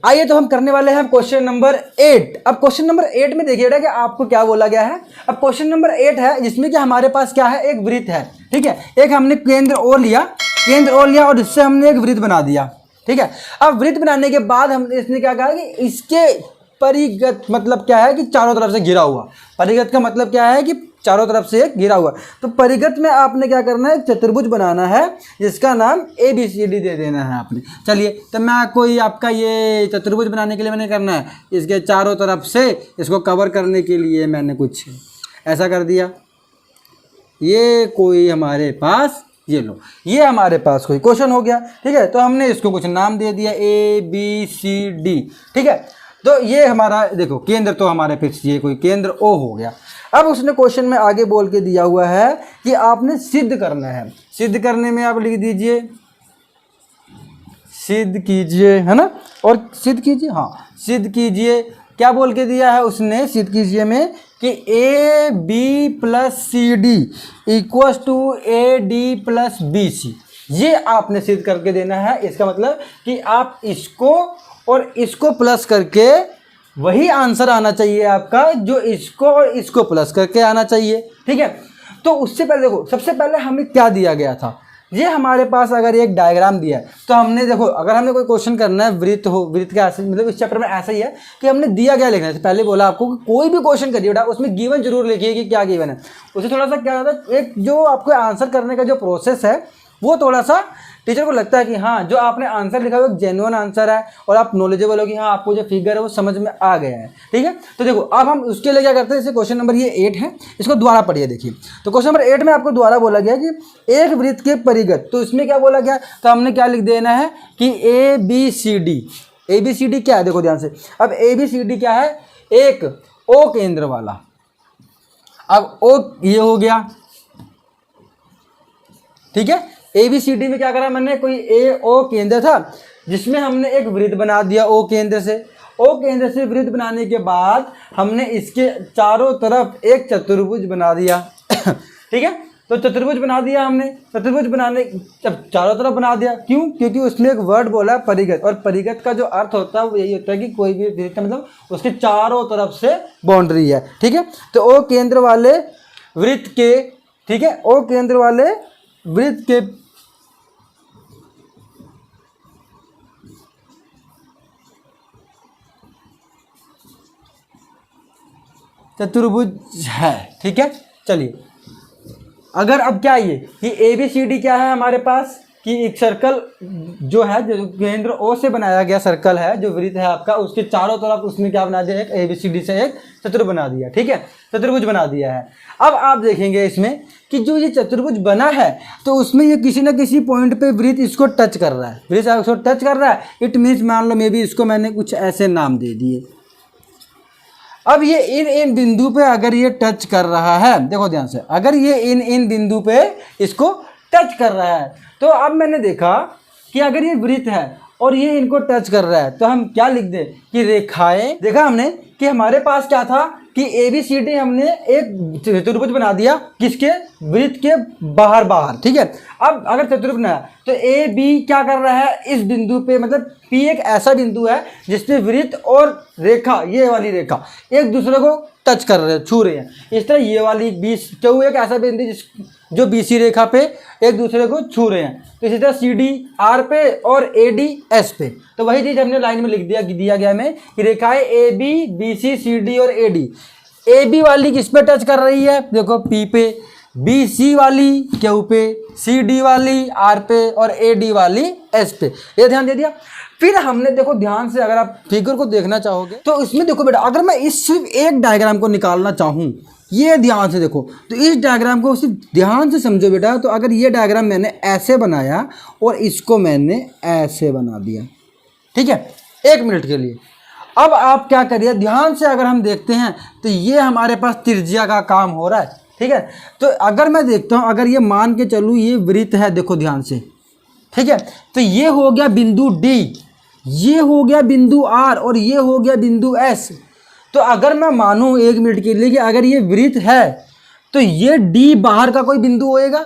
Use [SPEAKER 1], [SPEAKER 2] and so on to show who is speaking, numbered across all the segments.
[SPEAKER 1] आइए तो हम करने वाले हैं क्वेश्चन नंबर 8। अब क्वेश्चन नंबर 8 में देखिए बेटा कि आपको क्या बोला गया है। अब क्वेश्चन नंबर 8 है जिसमें कि हमारे पास क्या है, एक वृत्त है, ठीक है। एक हमने केंद्र ओ लिया और इससे हमने एक वृत्त बना दिया, ठीक है। अब वृत्त बनाने के बाद हम इसने क्या कहा कि इसके परिगत मतलब क्या है कि चारों तरफ से घिरा हुआ। परिगत का मतलब क्या है कि चारों तरफ से एक घिरा हुआ। तो परिगत में आपने क्या करना है, चतुर्भुज बनाना है जिसका नाम ABCD दे देना है आपने। चलिए तो मैं कोई आपका ये चतुर्भुज बनाने के लिए मैंने करना है, इसके चारों तरफ से इसको कवर करने के लिए मैंने कुछ ऐसा कर दिया। ये कोई हमारे पास, ये लो, ये हमारे पास कोई क्वेश्चन हो गया, ठीक है। तो हमने इसको कुछ नाम दे दिया ABCD, ठीक है। तो ये हमारा देखो केंद्र तो हमारे फिक्स, ये कोई केंद्र O हो गया। अब उसने क्वेश्चन में आगे बोल के दिया हुआ है कि आपने सिद्ध करना है। सिद्ध करने में आप लिख दीजिए सिद्ध कीजिए, है ना, और सिद्ध कीजिए, हाँ सिद्ध कीजिए। क्या बोल के दिया है उसने सिद्ध कीजिए में कि AB + CD = AD + BC, ये आपने सिद्ध करके देना है। इसका मतलब कि आप इसको और इसको प्लस करके वही आंसर आना चाहिए आपका जो इसको और इसको प्लस करके आना चाहिए, ठीक है। तो उससे पहले देखो, सबसे पहले हमें क्या दिया गया था, ये हमारे पास अगर एक डायग्राम दिया है तो हमने देखो, अगर हमने कोई क्वेश्चन करना है वृत्त हो, वृत्त का ऐसे मतलब इस चैप्टर में ऐसा ही है कि हमने दिया क्या लिखना है। पहले बोला आपको कि कोई भी क्वेश्चन करिए बेटा उसमें गिवन जरूर लिखिए कि क्या गिवन है। उससे थोड़ा सा क्या होता है, एक जो आपको आंसर करने का जो प्रोसेस है वो थोड़ा सा टीचर को लगता है कि हाँ जो आपने आंसर लिखा है वो जेन्युइन आंसर है और आप नॉलेजेबल हो कि हाँ आपको जो फिगर है वो समझ में आ गया है, ठीक है। तो देखो अब हम उसके लिए क्या करते हैं, जैसे क्वेश्चन नंबर ये 8 है, इसको दोबारा पढ़िए। देखिए तो क्वेश्चन नंबर 8 में आपको दोबारा बोला गया कि एक वृत्त के परिगत, तो इसमें क्या बोला गया, तो हमने क्या लिख देना है कि ABCD क्या है, देखो ध्यान से। अब ABCD क्या है, एक O केंद्र वाला। अब O ये हो गया, ठीक है। ABCD में क्या करा मैंने, कोई O केंद्र था जिसमें हमने एक वृत्त बना दिया O केंद्र से वृत्त बनाने के बाद हमने इसके चारों तरफ एक चतुर्भुज बना दिया ठीक है। तो चतुर्भुज बना दिया हमने, चतुर्भुज बनाने जब चारों तरफ बना दिया, क्यों, क्योंकि उसने एक वर्ड बोला परिगत, और परिगत का जो अर्थ होता है वो यही होता है कि कोई भी वृत्त मतलब उसके चारों तरफ से बाउंड्री है, ठीक है। तो O केंद्र वाले वृत्त के, ठीक है, O केंद्र वाले वृत्त के चतुर्भुज है, ठीक है। चलिए अगर अब क्या ये कि ABCD क्या है हमारे पास कि एक सर्कल जो है, जो केंद्र O से बनाया गया सर्कल है, जो वृत्त है आपका, उसके चारों तरफ उसने क्या बना दिया, एक ABCD से एक चतुर्भुज बना दिया, ठीक है, चतुर्भुज बना दिया है। अब आप देखेंगे इसमें कि जो ये चतुर्भुज बना है तो उसमें ये किसी न किसी पॉइंट पे वृत्त इसको टच कर रहा है, वृत्त इसको टच कर रहा है। इट मीन्स मान लो मे बी इसको मैंने कुछ ऐसे नाम दे दिए। अब ये इन बिंदु पे अगर ये टच कर रहा है, देखो ध्यान से, अगर ये इन बिंदु पे इसको टच कर रहा है, तो अब मैंने देखा कि अगर ये वृत्त है और ये इनको टच कर रहा है तो हम क्या लिख दें कि रेखाएं, देखा हमने कि हमारे पास क्या था कि ABCD हमने एक चतुर्भुज बना दिया किसके, वृत्त के बाहर, ठीक है। अब अगर चतुर्भुज बनाया तो AB क्या कर रहा है, इस बिंदु पे, मतलब P एक ऐसा बिंदु है जिसपे वृत्त और रेखा, ये वाली रेखा एक दूसरे को टच कर रहे हैं, छू रहे हैं। इस तरह ये वाली Q एक ऐसा बिंदु जो BC रेखा पे एक दूसरे को छू रहे हैं। तो इसी तरह CD R पे और AD S पे, तो वही चीज़ हमने लाइन में लिख दिया गया में कि रेखाएं AB BC CD और AD, AB वाली किस पे टच कर रही है, देखो P पे, BC वाली Q पे, CD वाली R पे और AD वाली S पे, ये ध्यान दे दिया। फिर हमने देखो ध्यान से, अगर आप फिगर को देखना चाहोगे तो इसमें देखो बेटा, अगर मैं इस सिर्फ एक डायग्राम को निकालना चाहूँ, ये ध्यान से देखो, तो इस डायग्राम को सिर्फ ध्यान से समझो बेटा। तो अगर ये डायग्राम मैंने ऐसे बनाया और इसको मैंने ऐसे बना दिया, ठीक है, 1 मिनट के लिए। अब आप क्या करिए, ध्यान से अगर हम देखते हैं तो ये हमारे पास त्रिज्या का काम हो रहा है, ठीक है। तो अगर मैं देखता हूँ, अगर ये मान के चलूँ ये वृत्त है, देखो ध्यान से, ठीक है, तो ये हो गया बिंदु D, ये हो गया बिंदु R और ये हो गया बिंदु S। तो अगर मैं मानूं 1 मिनट के लिए कि अगर ये वृत्त है तो ये D बाहर का कोई बिंदु होएगा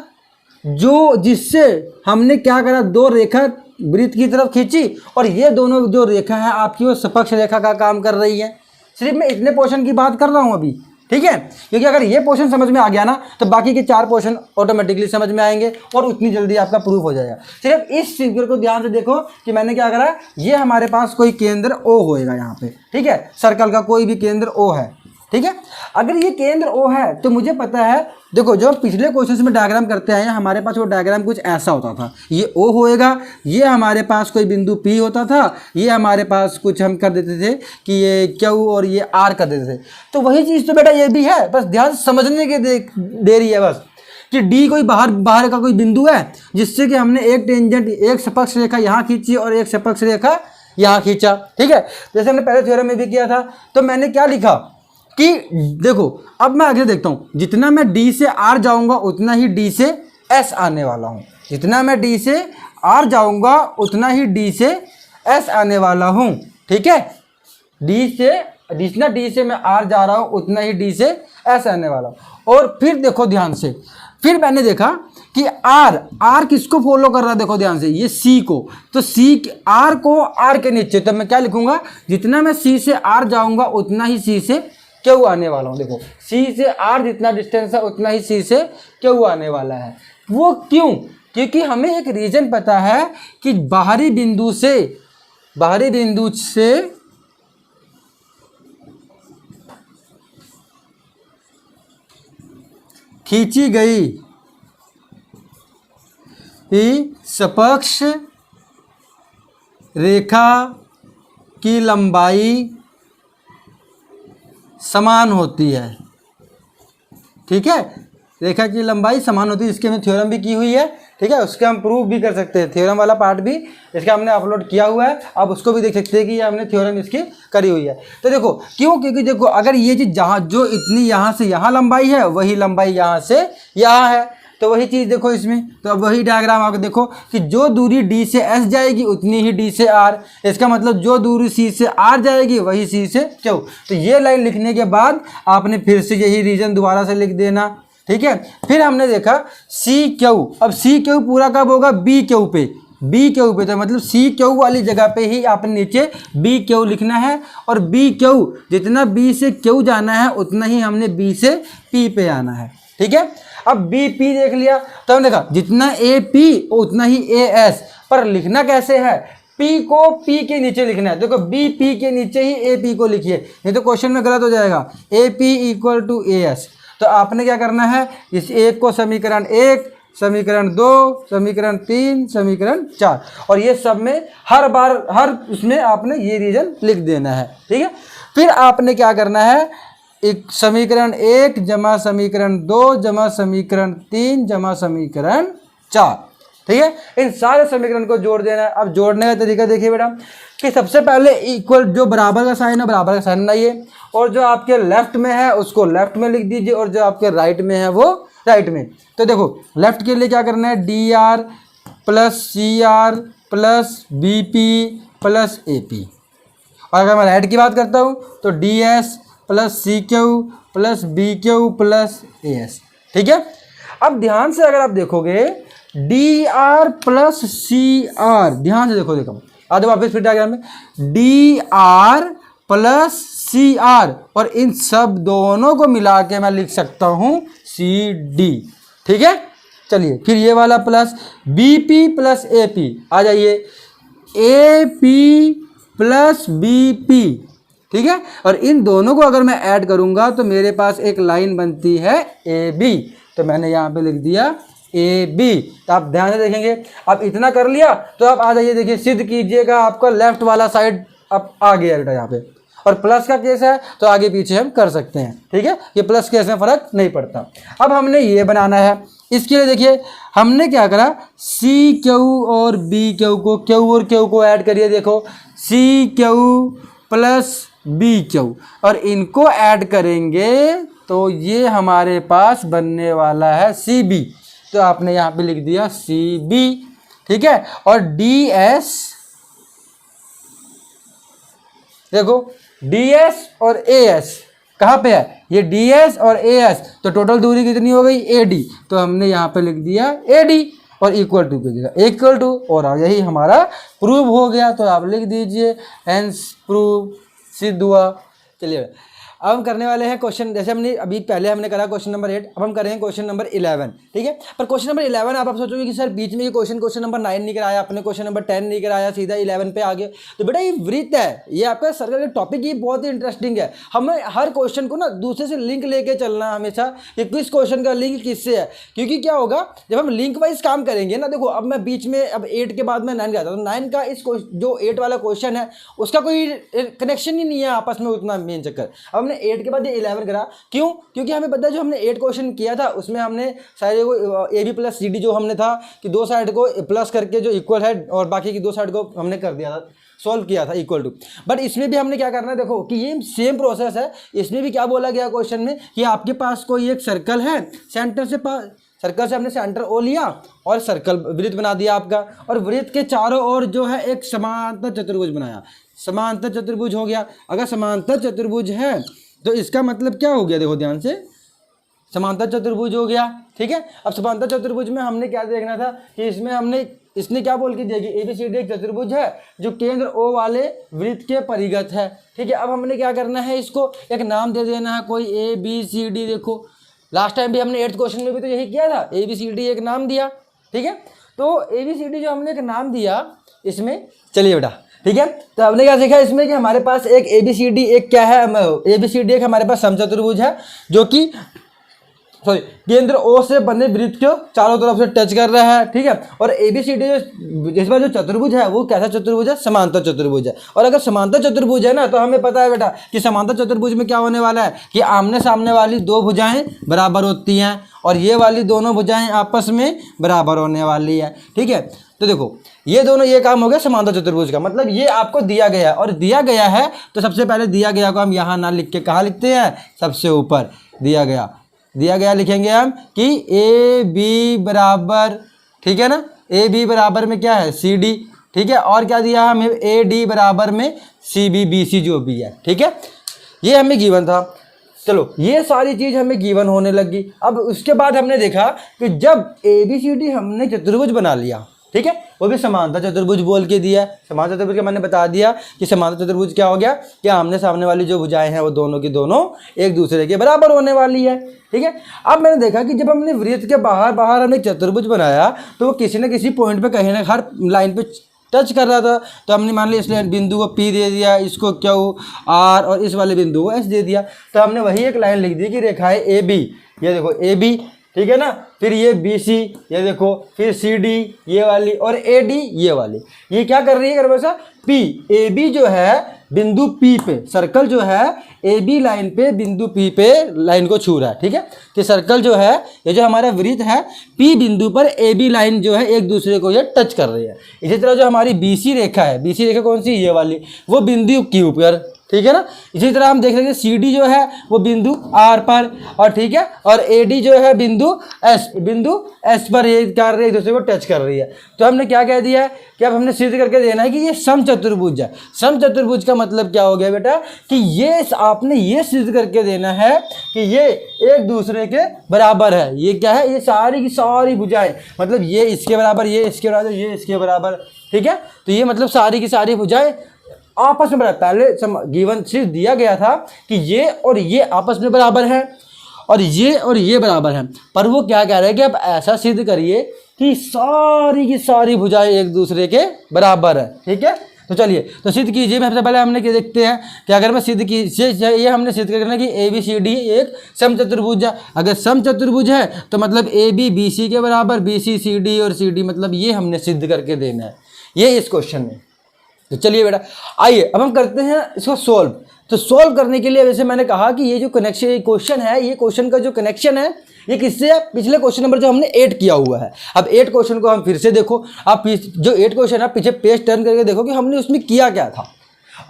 [SPEAKER 1] जो जिससे हमने क्या करा, दो रेखा वृत्त की तरफ खींची और ये दोनों जो रेखा है आपकी वो सपक्ष रेखा का काम कर रही है। सिर्फ मैं इतने पोर्शन की बात कर रहा हूँ अभी, ठीक है, क्योंकि अगर ये पोर्शन समझ में आ गया ना तो बाकी के 4 पोर्शन ऑटोमेटिकली समझ में आएंगे और उतनी जल्दी आपका प्रूफ हो जाएगा। सिर्फ इस फिगर को ध्यान से देखो कि मैंने क्या करा, ये हमारे पास कोई केंद्र O होएगा यहाँ पे, ठीक है, सर्कल का कोई भी केंद्र O है, ठीक है। अगर ये केंद्र O है तो मुझे पता है, देखो जो पिछले क्वेश्चन में डायग्राम करते आए हैं हमारे पास वो डायग्राम कुछ ऐसा होता था, ये O होएगा, ये हमारे पास कोई बिंदु P होता था, ये हमारे पास कुछ हम कर देते थे कि ये Q और ये R कर देते थे। तो वही चीज़ तो बेटा ये भी है, बस ध्यान समझने के देरी है बस, कि D कोई बाहर का कोई बिंदु है जिससे कि हमने एक टेंजेंट, एक सपक्ष रेखा यहाँ खींची और एक सपक्ष रेखा यहाँ खींचा, ठीक है। जैसे हमने पहले थ्योरम में भी किया था, तो मैंने क्या लिखा कि देखो अब मैं आगे देखता हूँ, जितना मैं D से R जाऊंगा उतना ही D से S आने वाला हूँ, जितना मैं D से R जाऊंगा उतना ही D से S आने वाला हूँ, ठीक है। जितना D से मैं R जा रहा हूँ उतना ही D से S आने वाला हूँ। और फिर देखो ध्यान से, फिर मैंने देखा कि R किसको फॉलो कर रहा है, देखो ध्यान से, ये C को, तो R को R के नीचे, तो मैं क्या लिखूंगा, जितना मैं C से R जाऊंगा उतना ही C से Q आने वाला हूँ। देखो C से R जितना डिस्टेंस है उतना ही C से Q आने वाला है। वो क्यों? क्योंकि हमें एक रीजन पता है कि बाहरी बिंदु से खींची गई सपक्ष रेखा की लंबाई समान होती है, ठीक है, रेखा की लंबाई समान होती है। इसकी हमने थ्योरम भी की हुई है, ठीक है, उसके हम प्रूफ भी कर सकते हैं, थ्योरम वाला पार्ट भी इसका हमने अपलोड किया हुआ है, आप उसको भी देख सकते हैं कि ये हमने थ्योरम इसकी करी हुई है। तो देखो क्यों, क्योंकि देखो अगर ये चीज़ जहाँ जो इतनी यहाँ से यहाँ लंबाई है वही लंबाई यहाँ से यहाँ है, तो वही चीज़ देखो इसमें, तो अब वही डायग्राम आके देखो कि जो दूरी D से S जाएगी उतनी ही D से R, इसका मतलब जो दूरी C से R जाएगी वही C से Q। तो ये लाइन लिखने के बाद आपने फिर से यही रीजन दोबारा से लिख देना, ठीक है। फिर हमने देखा CQ, अब CQ पूरा कब होगा, BQ पे, तो मतलब CQ वाली जगह पे ही आपने नीचे BQ लिखना है, और BQ जितना B से Q जाना है उतना ही हमने B से P पे आना है, ठीक है। अब BP देख लिया, तो हमने देखा जितना AP उतना ही AS, पर लिखना कैसे है, P को P के नीचे लिखना है। देखो BP के नीचे ही AP को लिखिए, नहीं तो क्वेश्चन में गलत हो जाएगा। AP = AS, तो आपने क्या करना है, इस एक को समीकरण 1, समीकरण 2, समीकरण 3, समीकरण 4, और ये सब में हर उसमें आपने ये रीजन लिख देना है, ठीक है। फिर आपने क्या करना है, एक समीकरण 1 जमा समीकरण 2 जमा समीकरण 3 जमा समीकरण 4, ठीक है, इन सारे समीकरण को जोड़ देना है। अब जोड़ने का तरीका देखिए बेटा, कि सबसे पहले इक्वल, जो बराबर का साइन है बराबर का साइन बनाइए, और जो आपके लेफ्ट में है उसको लेफ्ट में लिख दीजिए, और जो आपके राइट में है वो राइट में। तो देखो लेफ्ट के लिए क्या करना है, DR + CR + BP + AP, और अगर मैं राइट की बात करता हूँ तो DS + CQ + BQ + AS, ठीक है। अब ध्यान से अगर आप देखोगे DR + CR, ध्यान से देखो आधे वापस फिर डायग्राम में, DR + CR, और इन सब दोनों को मिला के मैं लिख सकता हूँ CD, ठीक है। चलिए फिर ये वाला प्लस BP + AP, आ जाइए AP + BP, ठीक है, और इन दोनों को अगर मैं ऐड करूंगा तो मेरे पास एक लाइन बनती है AB, तो मैंने यहाँ पे लिख दिया AB। तो आप ध्यान से देखेंगे, अब इतना कर लिया तो आप आ जाइए, देखिए सिद्ध कीजिएगा, आपका लेफ्ट वाला साइड अब आ गया बेटा यहाँ पे, और प्लस का केस है तो आगे पीछे हम कर सकते हैं, ठीक है, ये प्लस केस में फर्क नहीं पड़ता। अब हमने ये बनाना है, इसके लिए देखिए हमने क्या करा, CQ और BQ को, Q और Q को ऐड करिए, देखो CQ + BQ, और इनको ऐड करेंगे तो ये हमारे पास बनने वाला है CB, तो आपने यहाँ पे लिख दिया CB, ठीक है। और DS, देखो DS और AS कहाँ पे है, ये DS और AS, तो टोटल दूरी कितनी हो गई AD, तो हमने यहाँ पे लिख दिया AD। और इक्वल टू की जगह इक्वल टू, और यही हमारा प्रूव हो गया। तो आप लिख दीजिए हेंस प्रूव, सिद्ध हुआ। चलिए अब हम करने वाले हैं क्वेश्चन, जैसे हमने अभी पहले हमने करा क्वेश्चन नंबर 8, अब हम करेंगे क्वेश्चन नंबर 11, ठीक है। पर क्वेश्चन नंबर 11 आप सोचोगे कि सर बीच में ये क्वेश्चन नंबर 9 नहीं कराया आपने, क्वेश्चन नंबर 10 नहीं कराया, सीधा 11 पे आ गए। तो बेटा ये वृत्त है, ये आपका सर्कल का टॉपिक, ये बहुत ही इंटरेस्टिंग है। हमें हर क्वेश्चन को ना दूसरे से लिंक लेके चलना है हमेशा, कि किस क्वेश्चन का लिंक किससे है। क्योंकि क्या होगा जब हम लिंक वाइज काम करेंगे ना, देखो अब मैं बीच में अब 8 के बाद मैं 9 गया था, तो 9 का इस जो 8 वाला क्वेश्चन है उसका कोई कनेक्शन ही नहीं है आपस में उतना, मेन चक्कर। अब हमने 8 के बाद 11 करा, क्यों? क्योंकि हमें पता है जो हमने 8 क्वेश्चन किया था उसमें हमने सारे को A B plus C D जो हमने था कि दो साइड को प्लस करके जो इक्वल है और बाकी की दो साइड को हमने कर दिया था, सॉल्व किया था इक्वल टू। बट इसमें भी हमने क्या करना है, देखो कि ये सेम प्रोसेस है। इसमें भी क्या बोला गया क्वेश्चन में कि आपके पास कोई एक सर्कल है, सेंटर से सर्कल से हमने सेंटर ओ लिया और सर्कल वृत्त बना दिया आपका, और वृत्त के चारों ओर जो है एक समांतर चतुर्भुज बनाया। समांतर चतुर्भुज हो गया। अगर समांतर चतुर्भुज है तो इसका मतलब क्या हो गया, देखो ध्यान से, समांतर चतुर्भुज हो गया, ठीक है। अब समांतर चतुर्भुज में हमने क्या देखना था कि इसमें इसने क्या बोल के दिया कि ABCD एक चतुर्भुज है जो केंद्र O वाले वृत्त के परिगत है, ठीक है। अब हमने क्या करना है, इसको एक नाम दे देना है कोई ABCD। देखो लास्ट टाइम भी हमने 8th क्वेश्चन में भी तो यही किया था, ABCD एक नाम दिया, ठीक है। तो ABCD जो हमने एक नाम दिया इसमें, चलिए बेटा, ठीक है। तो हमने क्या सीखा इसमें कि हमारे पास एक ABCD एक क्या है, ABCD एक हमारे पास समचतुर्भुज है जो कि केंद्र O से बने वृत्त को चारों तरफ से टच कर रहा है, ठीक है। और ABCD इस बार जो चतुर्भुज है वो कैसा चतुर्भुज है, समांतर चतुर्भुज है। और अगर समांतर चतुर्भुज है ना तो हमें पता है बेटा कि समांतर चतुर्भुज में क्या होने वाला है कि आमने सामने वाली दो भुजाएं बराबर होती हैं और ये वाली दोनों भुजाएं आपस में बराबर होने वाली है, ठीक है। तो देखो ये दोनों, ये काम हो गया समांतर चतुर्भुज का, मतलब ये आपको दिया गया है, और दिया गया है तो सबसे पहले दिया गया को हम यहाँ ना लिख के कहाँ लिखते हैं, सबसे ऊपर दिया गया लिखेंगे हम कि AB बराबर, ठीक है ना, AB बराबर में क्या है CD, ठीक है। और क्या दिया हमें, AD बराबर में CB BC जो भी है, ठीक है। ये हमें गिवन था। चलो ये सारी चीज़ हमें गिवन होने लगी। अब उसके बाद हमने देखा कि जब ABCD हमने चतुर्भुज बना लिया, ठीक है, वो भी समांतर चतुर्भुज बोल के दिया। समांतर चतुर्भुज का मैंने बता दिया कि समांतर चतुर्भुज क्या हो गया कि आमने सामने वाली जो भुजाएं हैं वो दोनों की दोनों एक दूसरे के बराबर होने वाली है, ठीक है। अब मैंने देखा कि जब हमने वृत्त के बाहर हमने चतुर्भुज बनाया तो वो किसी न किसी पॉइंट पे कहीं ना हर लाइन पे टच कर रहा था। तो हमने मान लिया इस बिंदु को P दे दिया, इसको Q R और इस वाले बिंदु को S दे दिया। तो हमने वही एक लाइन लिख दी कि रेखाएं AB, ये देखो AB, ठीक है ना, फिर ये BC, ये देखो, फिर CD ये वाली, और AD ये वाली। ये क्या कर रही है हमेशा, P AB जो है बिंदु P पे, सर्कल जो है AB लाइन पे बिंदु P पे लाइन को छू रहा है, ठीक है। कि सर्कल जो है, ये जो हमारा वृत्त है P बिंदु पर AB लाइन जो है एक दूसरे को ये टच कर रही है। इसी तरह जो हमारी BC रेखा है, BC रेखा कौन सी, ये वाली, वो बिंदु Q पर, ठीक है ना। इसी तरह हम देख सकते हैं CD जो है वो बिंदु R पर, और ठीक है, और AD जो है बिंदु S पर ये कर रही है, एक दूसरे को टच कर रही है। तो हमने क्या कह दिया है कि अब हमने सिद्ध करके देना है कि ये समचतुर्भुज है। समचतुर्भुज का मतलब क्या हो गया बेटा कि ये आपने ये सिद्ध करके देना है कि ये एक दूसरे के बराबर है। ये क्या है, ये सारी की सारी भुजाएं, मतलब ये इसके बराबर, ये इसके बराबर, ये इसके बराबर, ठीक है। तो ये मतलब सारी की सारी भुजाएं आपस में बराबर, पहले गिवन सिर्फ दिया गया था कि ये और ये आपस में बराबर है और ये बराबर हैं, पर वो क्या कह रहे हैं कि अब ऐसा सिद्ध करिए कि सारी की सारी भुजाएं एक दूसरे के बराबर है, ठीक है। तो चलिए तो सिद्ध कीजिए। सबसे पहले हमने क्या देखते हैं कि अगर मैं सिद्ध की ये हमने सिद्ध करना कि ABCD एक समचतुर्भुज है। अगर समचतुर्भुज है तो मतलब AB BC के बराबर, BC CD और CD, मतलब ये हमने सिद्ध करके देना है, ये इस क्वेश्चन में। तो चलिए बेटा आइए अब हम करते हैं इसको सोल्व। तो सोल्व करने के लिए वैसे मैंने कहा कि ये जो कनेक्शन क्वेश्चन है, ये क्वेश्चन का जो कनेक्शन है ये किससे है, पिछले क्वेश्चन नंबर जो हमने 8 किया हुआ है। अब 8 क्वेश्चन को हम फिर से देखो, आप जो 8 क्वेश्चन है पीछे पेज टर्न करके देखो कि हमने उसमें किया क्या था।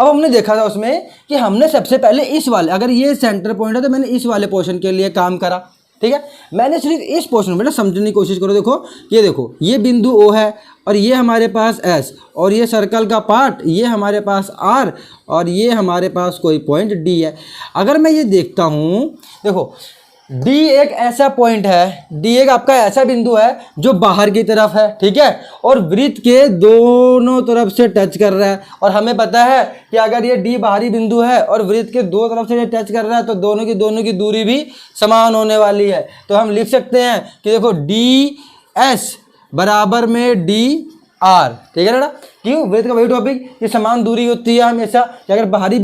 [SPEAKER 1] अब हमने देखा था उसमें कि हमने सबसे पहले इस वाले, अगर ये सेंटर पॉइंट है तो मैंने इस वाले पोर्शन के लिए काम करा, ठीक है। मैंने सिर्फ इस पोर्शन में समझने की कोशिश करो। देखो ये देखो, ये बिंदु O है और ये हमारे पास S, और ये सर्कल का पार्ट ये हमारे पास R, और ये हमारे पास कोई पॉइंट D है। अगर मैं ये देखता हूँ, देखो डी एक ऐसा पॉइंट है, डी एक आपका ऐसा बिंदु है जो बाहर की तरफ है, ठीक है, और वृत्त के दोनों तरफ से टच कर रहा है। और हमें पता है कि अगर ये डी बाहरी बिंदु है और वृत्त के दो तरफ से ये टच कर रहा है तो दोनों की दूरी भी समान होने वाली है। तो हम लिख सकते हैं कि देखो डी एस बराबर में डी आर, ठीक है ना। क्यों? वृत्त का वही टॉपिक, ये समान दूरी होती है हमेशा कि अगर बाहरी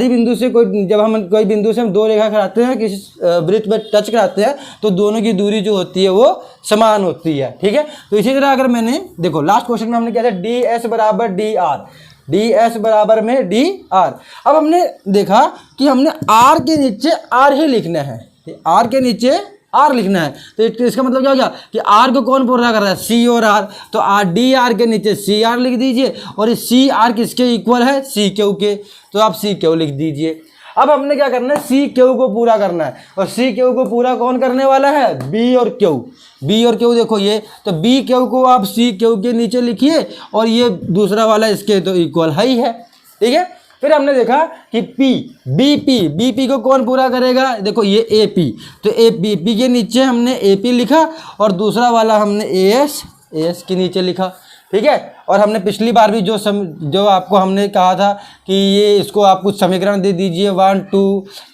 [SPEAKER 1] बिंदु से कोई, जब हम कोई बिंदु से हम दो रेखा खिलाते हैं, किसी वृत्त में टच कराते हैं तो दोनों की दूरी जो होती है वो समान होती है, ठीक है। तो इसी तरह अगर मैंने देखो लास्ट क्वेश्चन में हमने क्या था, डी एस बराबर डी आर, डी एस बराबर में डी आर। अब हमने देखा कि हमने आर के नीचे आर ही लिखना है, आर के नीचे आर लिखना है। तो इसका मतलब क्या हो गया कि आर को कौन पूरा कर रहा है, सी और आर, तो आर डी आर के नीचे सी आर लिख दीजिए और सी आर किसके इक्वल है, सी क्यू के, तो आप सी क्यू लिख दीजिए। अब हमने क्या करना है, सी क्यू को पूरा करना है, और सी क्यू को पूरा कौन करने वाला है, बी और क्यू। बी और क्यू देखो ये, तो बी क्यू को आप सी क्यू के नीचे लिखिए और ये दूसरा वाला इसके तो इक्वल है ही है, ठीक है। फिर हमने देखा कि P, BP को कौन पूरा करेगा, देखो ये AP, तो BP के नीचे हमने AP लिखा और दूसरा वाला हमने AS के नीचे लिखा, ठीक है। और हमने पिछली बार भी जो आपको हमने कहा था कि ये इसको आप कुछ समीकरण दे दीजिए 1 2,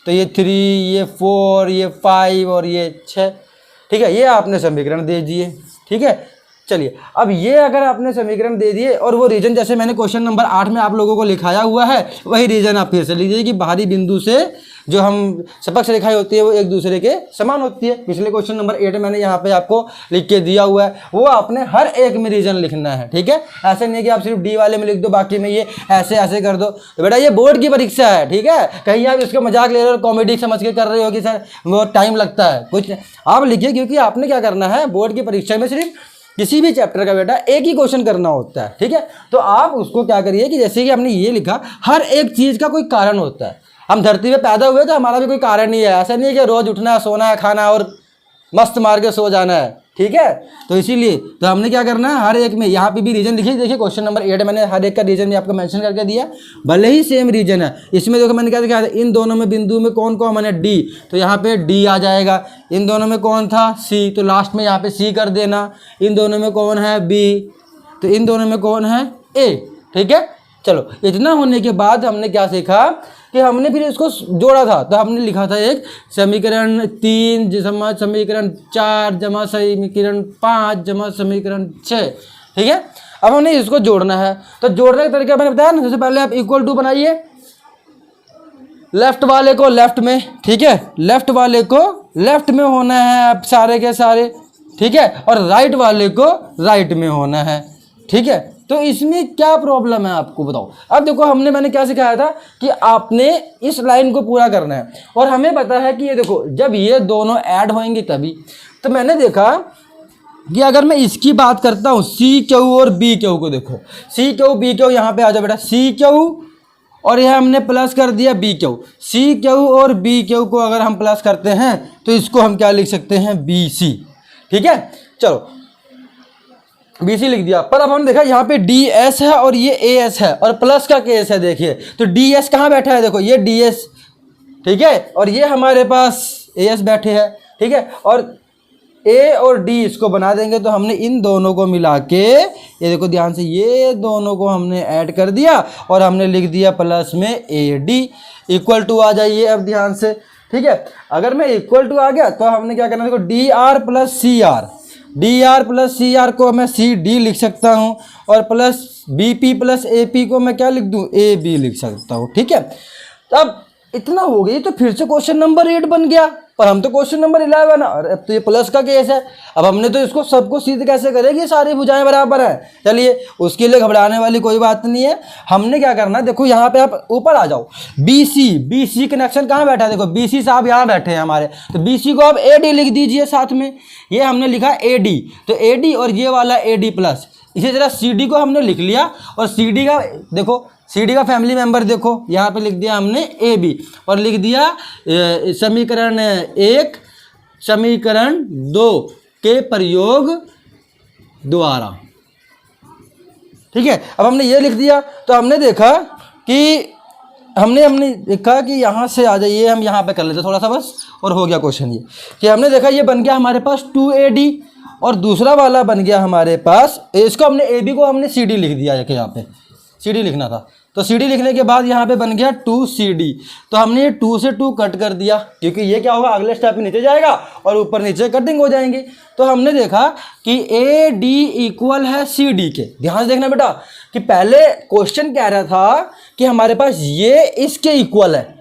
[SPEAKER 1] तो ये 3, ये 4, ये 5 और ये 6, ठीक है, ये आपने समीकरण दे दिए, ठीक है। चलिए अब ये अगर आपने समीकरण दे दिए और वो रीजन जैसे मैंने क्वेश्चन नंबर 8 में आप लोगों को लिखाया हुआ है वही रीजन आप फिर से लिख दीजिए कि बाहरी बिंदु से जो हम सपक्ष रेखाएं होती है वो एक दूसरे के समान होती है। पिछले क्वेश्चन नंबर 8 मैंने यहाँ पे आपको लिख के दिया हुआ है, वो आपने हर एक में रीजन लिखना है, ठीक है। ऐसे नहीं कि आप सिर्फ डी वाले में लिख दो बाकी में ये ऐसे ऐसे कर दो, तो बेटा ये बोर्ड की परीक्षा है, ठीक है। कहीं आप इसको मजाक ले रहे हो, कॉमेडी समझ के कर रहे हो कि सर वो टाइम लगता है, कुछ आप लिखिए, क्योंकि आपने क्या करना है बोर्ड की परीक्षा में सिर्फ किसी भी चैप्टर का बेटा एक ही क्वेश्चन करना होता है, ठीक है। तो आप उसको क्या करिए कि जैसे कि हमने ये लिखा, हर एक चीज़ का कोई कारण होता है। हम धरती पे पैदा हुए तो हमारा भी कोई कारण नहीं है, ऐसा नहीं है कि रोज़ उठना है, सोना है, खाना और मस्त मार के सो जाना है, ठीक है। तो इसीलिए तो हमने क्या करना है, हर एक में यहाँ पे भी रीजन लिखिए। देखिए क्वेश्चन नंबर 8 मैंने हर एक का रीजन भी आपको मेंशन करके दिया, भले ही सेम रीजन है। इसमें देखो मैंने क्या दिखाया था, इन दोनों में बिंदु में कौन कॉमन है, डी, तो यहाँ पे डी आ जाएगा। इन दोनों में कौन था, सी, तो लास्ट में यहाँ पे सी कर देना। इन दोनों में कौन है, बी, तो इन दोनों में कौन है, ए, ठीक है। चलो इतना होने के बाद हमने क्या सीखा कि हमने फिर इसको जोड़ा था, तो हमने लिखा था एक समीकरण 3 जमा समीकरण 4 जमा समीकरण 5 जमा समीकरण 6, ठीक है। अब हमने इसको जोड़ना है, तो जोड़ने का तरीका मैंने बताया ना, सबसे पहले आप इक्वल टू बनाइए, लेफ्ट वाले को लेफ्ट में, ठीक है, लेफ्ट वाले को लेफ्ट में होना है आप सारे के सारे, ठीक है, और राइट वाले को राइट में होना है, ठीक है। तो इसमें क्या प्रॉब्लम है आपको बताओ। अब देखो मैंने क्या सिखाया था कि आपने इस लाइन को पूरा करना है, और हमें पता है कि ये देखो जब ये दोनों ऐड होंगे तभी। तो मैंने देखा कि अगर मैं इसकी बात करता हूँ सी क्यू और बी क्यू को, देखो सी क्यू बी क्यू, यहाँ पे आ जाओ बेटा, सी क्यू और यह हमने प्लस कर दिया बी क्यू। सी क्यू और बी क्यू को अगर हम प्लस करते हैं तो इसको हम क्या लिख सकते हैं, बी सी, ठीक है। चलो BC लिख दिया, पर अब हमने देखा यहाँ पे DS है और ये AS है और प्लस का केस है, देखिए तो DS कहाँ बैठा है, देखो ये DS, ठीक है, और ये हमारे पास AS बैठे हैं, ठीक है, और A और D इसको बना देंगे तो हमने इन दोनों को मिला के, ये देखो ध्यान से, ये दोनों को हमने ऐड कर दिया और हमने लिख दिया प्लस में AD इक्वल टू आ जाइए अब ध्यान से, ठीक है। अगर मैं इक्वल टू आ गया तो हमने क्या करना, देखो DR plus CR, DR plus CR को मैं CD लिख सकता हूँ और प्लस BP प्लस AP को मैं क्या लिख दूँ, AB लिख सकता हूँ, ठीक है। तो अब इतना हो गई, तो फिर से क्वेश्चन नंबर 8 बन गया, पर हम तो क्वेश्चन नंबर 11 और अब तो ये प्लस का केस है। अब हमने तो इसको सबको सिद्ध कैसे करेंगे, सारी भुजाएं बराबर हैं। चलिए उसके लिए घबराने वाली कोई बात नहीं है। हमने क्या करना है, देखो यहाँ पे आप ऊपर आ जाओ, BC कनेक्शन कहाँ बैठा है, देखो BC साहब यहाँ बैठे हैं हमारे, तो BC को आप AD लिख दीजिए साथ में, ये हमने लिखा AD, तो AD और ये वाला AD प्लस। इसी तरह CD को हमने लिख लिया और CD का देखो, CD का फैमिली मेंबर देखो यहाँ पे लिख दिया हमने AB और लिख दिया समीकरण 1 समीकरण 2 के प्रयोग द्वारा, ठीक है। अब हमने ये लिख दिया, तो हमने देखा कि हमने हमने देखा कि यहाँ से आ जाइए, हम यहाँ पे कर लेते थोड़ा सा बस, और हो गया क्वेश्चन ये कि हमने देखा ये बन गया हमारे पास 2AD, और दूसरा वाला बन गया हमारे पास, इसको हमने AB को हमने CD लिख दिया है कि यहाँ पे CD लिखना था, तो CD लिखने के बाद यहाँ पे बन गया 2CD। तो हमने ये 2 से 2 कट कर दिया, क्योंकि ये क्या होगा, अगले स्टेप में नीचे जाएगा और ऊपर नीचे कटिंग हो जाएंगी। तो हमने देखा कि AD इक्वल है CD के। ध्यान से देखना बेटा कि पहले क्वेश्चन कह रहा था कि हमारे पास ये इसके इक्वल है,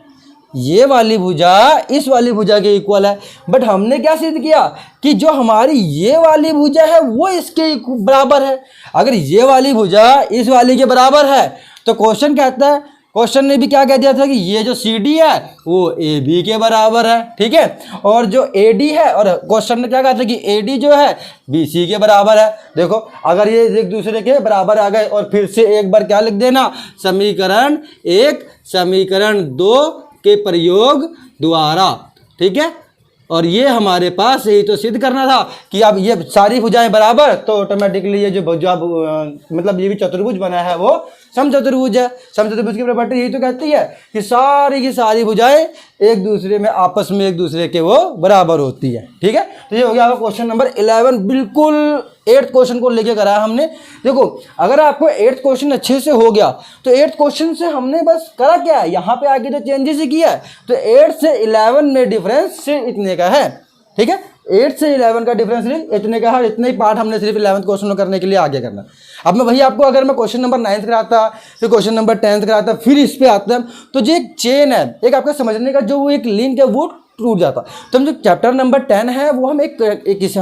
[SPEAKER 1] ये वाली भुजा इस वाली भुजा के इक्वल है, बट हमने क्या सिद्ध किया कि जो हमारी ये वाली भुजा है वो इसके बराबर है। अगर ये वाली भुजा इस वाली के बराबर है तो क्वेश्चन कहता है, क्वेश्चन ने भी क्या कह दिया था कि ये जो CD है वो AB के बराबर है, ठीक है, और जो AD है, और क्वेश्चन ने क्या कहा था कि AD जो है BC के बराबर है। देखो अगर ये एक दूसरे के बराबर आ गए, और फिर से एक बार क्या लिख देना, समीकरण 1 समीकरण 2 के प्रयोग द्वारा, ठीक है। और ये हमारे पास यही तो सिद्ध करना था कि अब ये सारी भुजाएं बराबर, तो ऑटोमेटिकली ये जो भुजा मतलब ये भी चतुर्भुज बना है वो समचतुर्भुज है। समचतुर्भुज की प्रॉपर्टी यही तो कहती है कि सारी की सारी भुजाएं एक दूसरे में आपस में एक दूसरे के वो बराबर होती है, ठीक है। तो ये हो गया क्वेश्चन नंबर 11, बिल्कुल 8th क्वेश्चन को लेके करा हमने। देखो अगर आपको 8th क्वेश्चन अच्छे से हो गया तो 8th क्वेश्चन से हमने बस करा क्या है, यहाँ पे आके जो चेंजेस ही किया है, तो 8 से 11 में डिफरेंस सिर्फ इतने का है, ठीक है। 8 से 11 का डिफरेंस सिर्फ इतने का है, इतने ही पार्ट हमने सिर्फ 11th क्वेश्चन करने के लिए आगे करना। अब मैं वही आपको अगर मैं क्वेश्चन नंबर 9th कराता, फिर क्वेश्चन नंबर 10th कराता, फिर इस पे आता, तो जो एक चेन है, एक आपका समझने का जो वो एक लिंक है वो टूट जाता। तो हम जो चैप्टर नंबर 10 है वो हम एक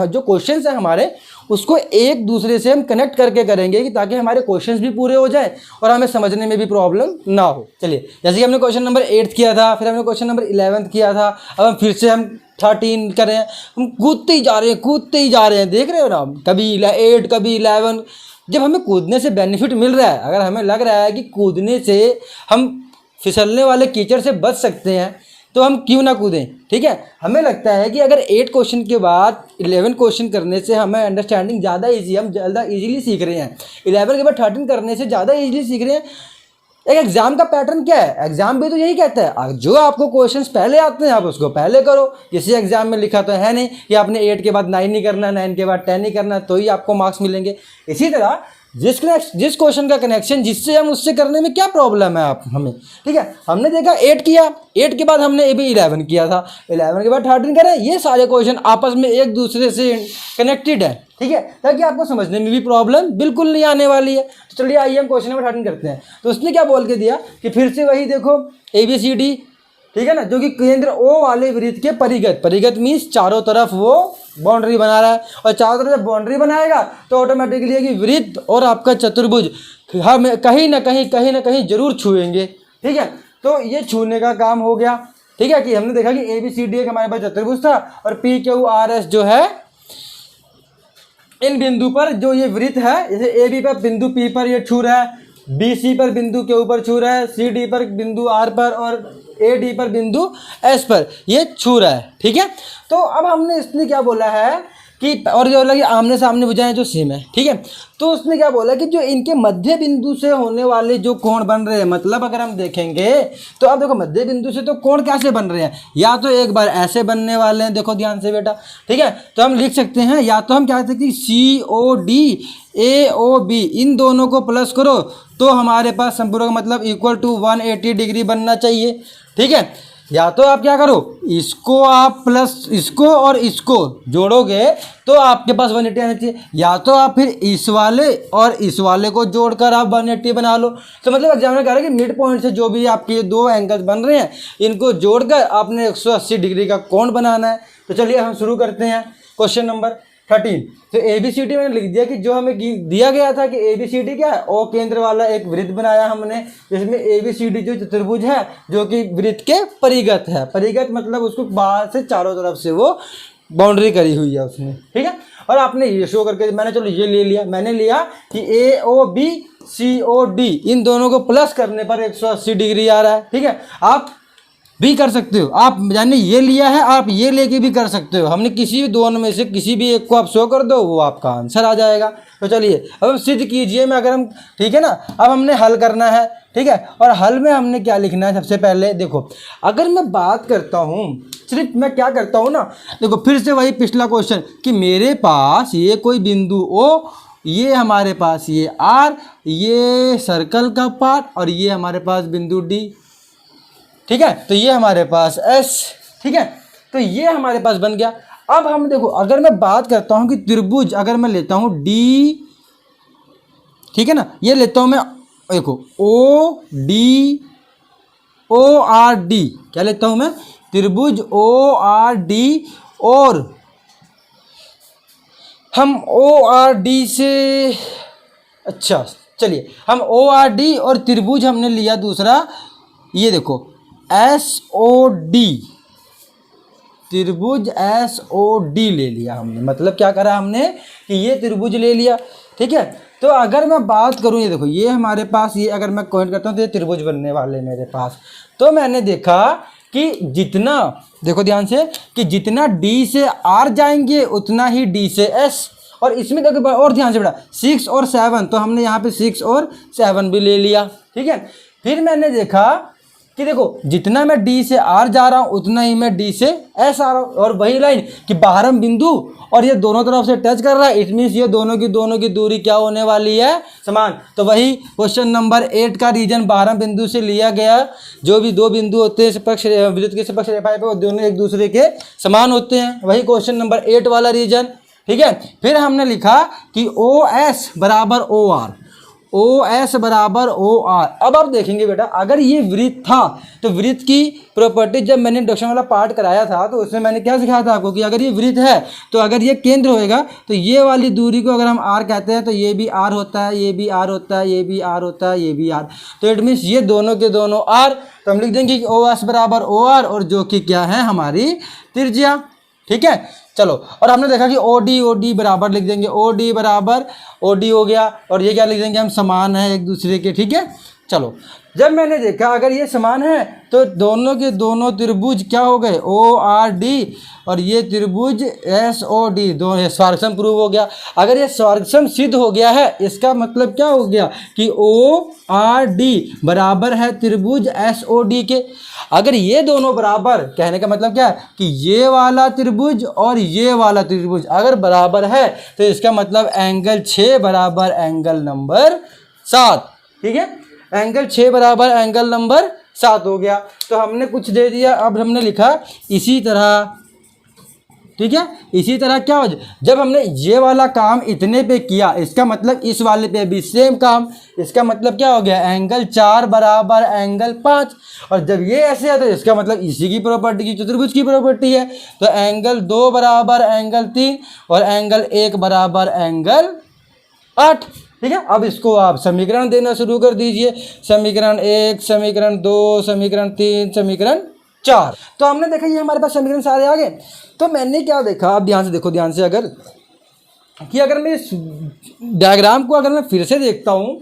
[SPEAKER 1] जो क्वेश्चन है हमारे उसको एक दूसरे से हम कनेक्ट करके करेंगे कि ताकि हमारे क्वेश्चंस भी पूरे हो जाए और हमें समझने में भी प्रॉब्लम ना हो। चलिए जैसे कि हमने क्वेश्चन नंबर 8 किया था, फिर हमने क्वेश्चन नंबर 11 किया था, अब हम फिर से हम 13 करें, हम कूदते ही जा रहे हैं, कूदते ही जा रहे हैं, देख रहे हो ना, कभी 8 कभी 11। जब हमें कूदने से बेनिफिट मिल रहा है, अगर हमें लग रहा है कि कूदने से हम फिसलने वाले कीचड़ से बच सकते हैं तो हम क्यों ना कूदें, ठीक है। हमें लगता है कि अगर 8 क्वेश्चन के बाद 11 क्वेश्चन करने से हमें अंडरस्टैंडिंग ज़्यादा ईजी, हम ज़्यादा इजीली सीख रहे हैं, 11 के बाद 13 करने से ज़्यादा इजीली सीख रहे हैं। एक एग्जाम का पैटर्न क्या है, एग्जाम भी तो यही कहता है जो आपको क्वेश्चंस पहले आते हैं आप उसको पहले करो। किसी एग्जाम में लिखा तो है नहीं कि आपने 8 के बाद 9 नहीं करना, 9 के बाद 10 नहीं करना तो ही आपको मार्क्स मिलेंगे। इसी तरह जिस क्वेश्चन का कनेक्शन जिससे हम उससे करने में क्या प्रॉब्लम है आप हमें, ठीक है। हमने देखा 8 किया, 8 के बाद हमने अभी 11 किया था, 11 के बाद 13 करें, ये सारे क्वेश्चन आपस में एक दूसरे से कनेक्टेड है, ठीक है, ताकि आपको समझने में भी प्रॉब्लम बिल्कुल नहीं आने वाली है। तो चलिए आइए हम क्वेश्चन नंबर 13 करते हैं। तो उसने क्या बोल के दिया कि फिर से वही देखो ABCD, ठीक है ना, जो कि केंद्र O वाले वृत्त के परिगत, परिगत मीन्स चारों तरफ वो बाउंड्री बना रहा है, और चारों तरफ जब बाउंड्री बनाएगा तो ऑटोमेटिकली है कि वृत्त और आपका चतुर्भुज हम कहीं ना कहीं जरूर छुएंगे, ठीक है। तो ये छूने का काम हो गया, ठीक है, कि हमने देखा कि ABCD एक हमारे पास चतुर्भुज था, और PQRS जो है इन बिंदु पर जो ये वृत्त है, जैसे AB पर बिंदु P पर ये छू रहा है, BC पर बिंदु के ऊपर छू रहा है, CD पर बिंदु R पर, और AD पर बिंदु S पर ये छू रहा है, ठीक है। तो अब हमने इसने क्या बोला है कि, और जो बोला कि आमने सामने भुजाएं जो सेम है, ठीक है। तो उसने क्या बोला कि जो इनके मध्य बिंदु से होने वाले जो कोण बन रहे हैं, मतलब अगर हम देखेंगे तो अब देखो मध्य बिंदु से तो कोण कैसे बन रहे हैं, या तो एक बार ऐसे बनने वाले हैं, देखो ध्यान से बेटा, ठीक है। तो हम लिख सकते हैं, या तो हम क्या कहते हैं कि COD AOB इन दोनों को प्लस करो तो हमारे पास संपूर्ण का मतलब इक्वल टू 180 डिग्री बनना चाहिए, ठीक है। या तो आप क्या करो, इसको आप प्लस इसको और इसको जोड़ोगे तो आपके पास 180 आना चाहिए, या तो आप फिर इस वाले और इस वाले को जोड़कर आप 180 बना लो। तो मतलब एग्जामिनर कह रहा है कि मिड पॉइंट से जो भी आपके दो एंगल्स बन रहे हैं इनको जोड़कर आपने 180 डिग्री का कोण बनाना है। तो चलिए हम शुरू करते हैं क्वेश्चन नंबर 13। तो ABCD मैंने लिख दिया कि जो हमें दिया गया था कि ABCD क्या है, O केंद्र वाला एक वृत्त बनाया हमने, जिसमें ABCD जो चतुर्भुज है जो कि वृत्त के परिगत है, परिगत मतलब उसको बाहर से चारों तरफ से वो बाउंड्री करी हुई है उसने, ठीक है। और आपने ये शो करके, मैंने चलो ये ले लिया, मैंने लिया कि AOB COD इन दोनों को प्लस करने पर 180 डिग्री आ रहा है, ठीक है। आप भी कर सकते हो, आप यानी ये लिया है आप ये लेके भी कर सकते हो, हमने किसी भी दोनों में से किसी भी एक को आप शो कर दो वो आपका आंसर आ जाएगा। तो चलिए अब हम सिद्ध कीजिए में, अगर हम, ठीक है ना, अब हमने हल करना है, ठीक है। और हल में हमने क्या लिखना है, सबसे पहले देखो अगर मैं बात करता हूँ, सिर्फ मैं क्या करता हूँ ना, देखो फिर से वही पिछला क्वेश्चन कि मेरे पास ये कोई बिंदु ओ, ये हमारे पास ये आर, ये सर्कल का पार्ट और ये हमारे पास बिंदु डी, ठीक है। तो ये हमारे पास एस, ठीक है। तो ये हमारे पास बन गया। अब हम देखो अगर मैं बात करता हूँ कि त्रिभुज अगर मैं लेता हूँ डी, ठीक है ना, ये लेता हूँ मैं, देखो O D, O R D, क्या लेता हूँ मैं, त्रिभुज ओ आर डी, और हम ओ आर डी से, अच्छा चलिए हम ओ आर डी और त्रिभुज हमने लिया दूसरा, ये देखो एस ओ डी, त्रिभुज एस ओ डी ले लिया हमने, मतलब क्या करा हमने कि ये त्रिभुज ले लिया, ठीक है। तो अगर मैं बात करूँ, ये देखो ये हमारे पास, ये अगर मैं कॉइंट करता हूँ तो ये त्रिभुज बनने वाले मेरे पास। तो मैंने देखा कि जितना, देखो ध्यान से, कि जितना डी से आर जाएंगे उतना ही डी से एस, और इसमें देखो और ध्यान से बेटा 6 और 7, तो हमने यहाँ पे 6 और 7 भी ले लिया, ठीक है। फिर मैंने देखा कि देखो जितना मैं डी से आर जा रहा हूँ उतना ही मैं डी से एस आ रहा हूँ, और वही लाइन कि बाहरम बिंदु और ये दोनों तरफ से टच कर रहा है, इट मीन्स ये दोनों की दूरी क्या होने वाली है, समान। तो वही क्वेश्चन नंबर 8 का रीजन बाहरम बिंदु से लिया गया, जो भी दो बिंदु होते हैं सपक्ष विद्युत के सपक्ष रेखाएं पे वो दोनों एक दूसरे के समान होते हैं, वही क्वेश्चन नंबर 8 वाला रीजन, ठीक है। फिर हमने लिखा कि ओ एस बराबर ओ आर, ओ एस बराबर ओ आर। अब आप देखेंगे बेटा अगर ये वृत्त था तो वृत्त की प्रॉपर्टी जब मैंने इंडक्शन वाला पार्ट कराया था तो उसमें मैंने क्या सिखाया था आपको कि अगर ये वृत्त है तो अगर ये केंद्र होएगा तो ये वाली दूरी को अगर हम आर कहते हैं तो ये भी आर होता है, ये भी आर होता है, ये भी आर होता है, ये भी आर, तो इट मीन्स ये दोनों के दोनों आर। तो हम लिख देंगे कि ओ एस बराबर ओ आर, और जो कि क्या है हमारी त्रिज्या, ठीक है। चलो, और हमने देखा कि ओ डी बराबर लिख देंगे, ओ डी बराबर ओ डी हो गया, और ये क्या लिख देंगे हम, समान है एक दूसरे के, ठीक है। चलो, जब मैंने देखा अगर ये समान है तो दोनों के दोनों त्रिभुज क्या हो गए, ओ आर डी, और ये त्रिभुज एस ओ डी, दोनों स्वार्गसम प्रूव हो गया। अगर ये स्वार्गसम सिद्ध हो गया है इसका मतलब क्या हो गया कि ओ आर डी बराबर है त्रिभुज एस ओ डी के। अगर ये दोनों बराबर, कहने का मतलब क्या है कि ये वाला त्रिभुज और ये वाला त्रिभुज अगर बराबर है तो इसका मतलब एंगल 6 बराबर एंगल नंबर 7, ठीक है। एंगल 6 बराबर एंगल नंबर 7 हो गया। तो हमने कुछ दे दिया, अब हमने लिखा इसी तरह, ठीक है। इसी तरह क्या हो जाए, जब हमने ये वाला काम इतने पे किया इसका मतलब इस वाले पे भी सेम काम, इसका मतलब क्या हो गया, एंगल 4 बराबर एंगल 5, और जब ये ऐसे है तो इसका मतलब इसी की प्रॉपर्टी की, चतुर्भुज की प्रॉपर्टी है। तो एंगल 2 बराबर एंगल 3 और एंगल 1 बराबर एंगल 8, ठीक है। अब इसको आप समीकरण देना शुरू कर दीजिए, समीकरण 1, समीकरण 2, समीकरण 3, समीकरण 4। तो हमने देखा ये हमारे पास समीकरण सारे आ गए। तो मैंने क्या देखा, आप ध्यान से देखो, ध्यान से, अगर मैं इस डायग्राम को अगर मैं फिर से देखता हूँ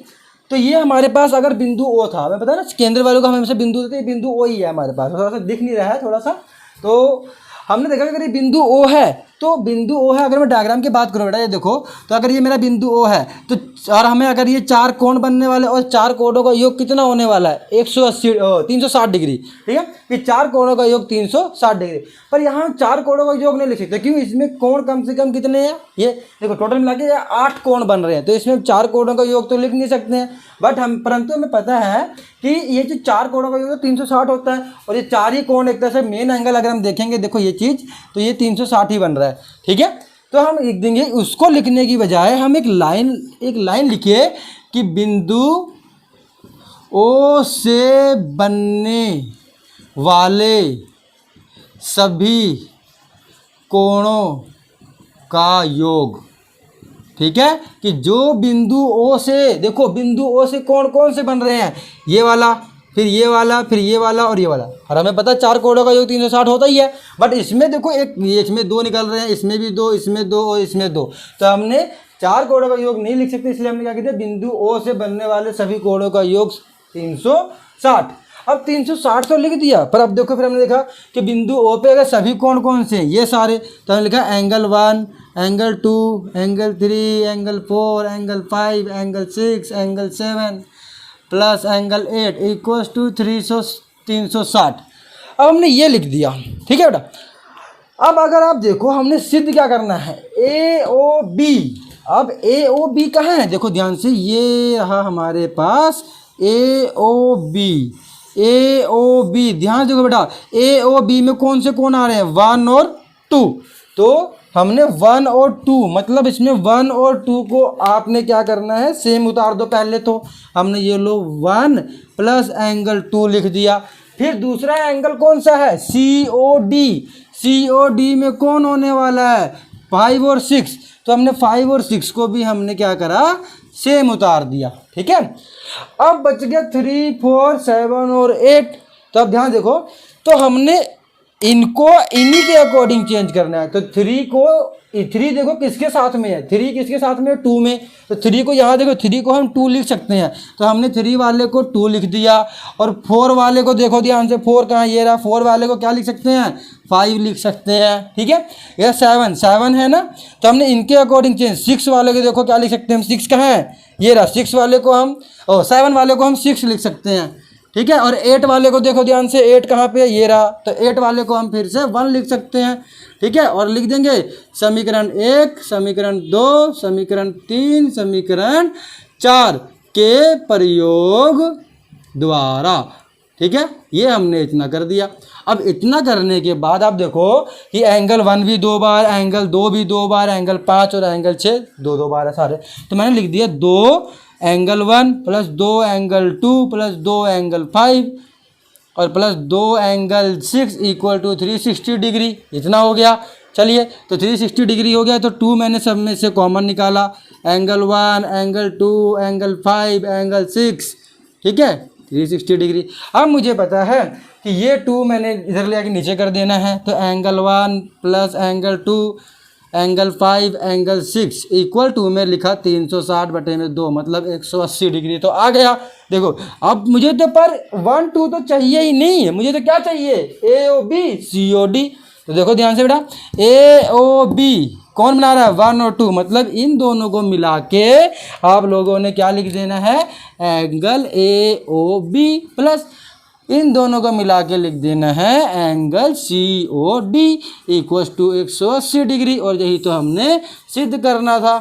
[SPEAKER 1] तो ये हमारे पास अगर बिंदु ओ था, मैं पता ना केंद्र वालों का हमेशा बिंदु देते हैं, बिंदु ओ ही है हमारे पास, थोड़ा सा दिख नहीं रहा है थोड़ा सा। तो हमने देखा कि अगर ये बिंदु ओ है तो बिंदु ओ है, अगर मैं डायग्राम की बात करूँ बेटा, ये देखो, तो अगर ये मेरा बिंदु ओ है तो, और हमें अगर ये 4 कोण बनने वाले और 4 कोणों का योग कितना होने वाला है, 360 डिग्री, ठीक है। ये 4 कोणों का योग 360 डिग्री, पर यहाँ 4 कोणों का योग नहीं लिख सकते, क्यों, इसमें कोण कम से कम कितने हैं, ये देखो टोटल मिला के 8 कोण बन रहे हैं, तो इसमें 4 कोणों का योग तो लिख नहीं सकते हैं, बट परंतु हमें पता है कि ये जो 4 कोणों का योग 360 होता है, और ये 4 ही कोण एक तरह से मेन एंगल अगर हम देखेंगे, देखो ये चीज़, तो ये 360 ही बन रहा है, ठीक है। तो हम लिख देंगे, उसको लिखने की बजाय हम एक लाइन लिखिए कि बिंदु ओ से बनने वाले सभी कोणों का योग, ठीक है। कि जो बिंदु ओ से, देखो बिंदु ओ से कोण कौन से बन रहे हैं, ये वाला, फिर ये वाला, फिर ये वाला और ये वाला, और हमें पता है 4 कोणों का योग 360 होता ही है, बट इसमें देखो इसमें 2 निकल रहे हैं, इसमें भी 2, इसमें 2 और इसमें 2, तो हमने 4 कोणों का योग नहीं लिख सकते, इसलिए हमने क्या किया, बिंदु ओ से बनने वाले सभी कोणों का योग 360। अब 360 तो लिख दिया, पर अब देखो फिर हमने देखा कि बिंदु ओ पे अगर सभी कोण कौन से हैं, ये सारे, तो हमने लिखा angle 1, angle 2, angle 3, angle 4, angle 5, angle 6, angle 7, plus angle 8 equals to 360। अब हमने ये लिख दिया, ठीक है बेटा। अब अगर आप देखो हमने सिद्ध क्या करना है, ए ओ बी। अब ए ओ बी कहाँ है, देखो ध्यान से, ये रहा हमारे पास ए ओ बी। ए ओ बी ध्यान देखो बेटा, ए ओ बी में कौन से कौन आ रहे हैं, 1 और 2। तो हमने 1 और 2 मतलब इसमें 1 और 2 को आपने क्या करना है, सेम उतार दो। पहले तो हमने ये लो 1 प्लस एंगल 2 लिख दिया। फिर दूसरा एंगल कौन सा है, सी ओ डी। सी ओ डी में कौन होने वाला है, 5 और 6। तो हमने 5 और 6 को भी हमने क्या करा, सेम उतार दिया, ठीक है। अब बच गया 3, 4, 7 और 8। तो अब ध्यान देखो, तो हमने इनको इन्हीं के अकॉर्डिंग चेंज करना है। तो 3 देखो किसके साथ में है, 3 किसके साथ में है, 2 में। तो 3 को यहाँ देखो, 3 को हम 2 लिख सकते हैं। तो हमने 3 वाले को 2 लिख दिया। और 4 वाले को देखो ध्यान से, 4 कहाँ, ये रहा। 4 वाले को क्या लिख सकते हैं, 5 लिख सकते हैं, ठीक है। यह 7 है ना, तो हमने इनके अकॉर्डिंग चेंज। 6 वाले को देखो क्या लिख सकते हैं हम, 6 कहाँ है, ये रहा। 6 वाले को हम 7 वाले को हम 6 लिख सकते हैं, ठीक है। और 8 वाले को देखो ध्यान से, 8 कहाँ पे है, ये रहा। तो 8 वाले को हम फिर से 1 लिख सकते हैं, ठीक है। और लिख देंगे समीकरण 1, समीकरण 2, समीकरण 3, समीकरण 4 के प्रयोग द्वारा, ठीक है। ये हमने इतना कर दिया। अब इतना करने के बाद आप देखो कि एंगल 1 भी 2 बार, एंगल 2 भी 2 बार, एंगल 5 और एंगल 6 2 बार है सारे। तो मैंने लिख दिया 2 angle 1 plus 2 angle 2 plus 2 angle 5 और plus 2 angle 6 equal to 360 degree. इतना हो गया। चलिए, तो 360 डिग्री हो गया। तो 2 मैंने सब में से कॉमन निकाला, एंगल 1, एंगल 2, एंगल 5, एंगल 6, ठीक है, 360 डिग्री। अब मुझे पता है कि ये 2 मैंने इधर ले आके नीचे कर देना है। तो angle 1 plus angle 2 angle 5 angle 6 equal to में लिखा 360/2 मतलब 180 डिग्री। तो आ गया। देखो अब मुझे तो पर 1, 2 तो चाहिए ही नहीं है, मुझे तो क्या चाहिए, ए O B C O D. तो देखो ध्यान से बेटा, ए ओ बी कौन बना रहा है, 1 और 2 मतलब इन दोनों को मिला के आप लोगों ने क्या लिख देना है, angle A O B plus इन दोनों को मिला के लिख देना है angle C O D equals to 180 degree. और यही तो हमने सिद्ध करना था।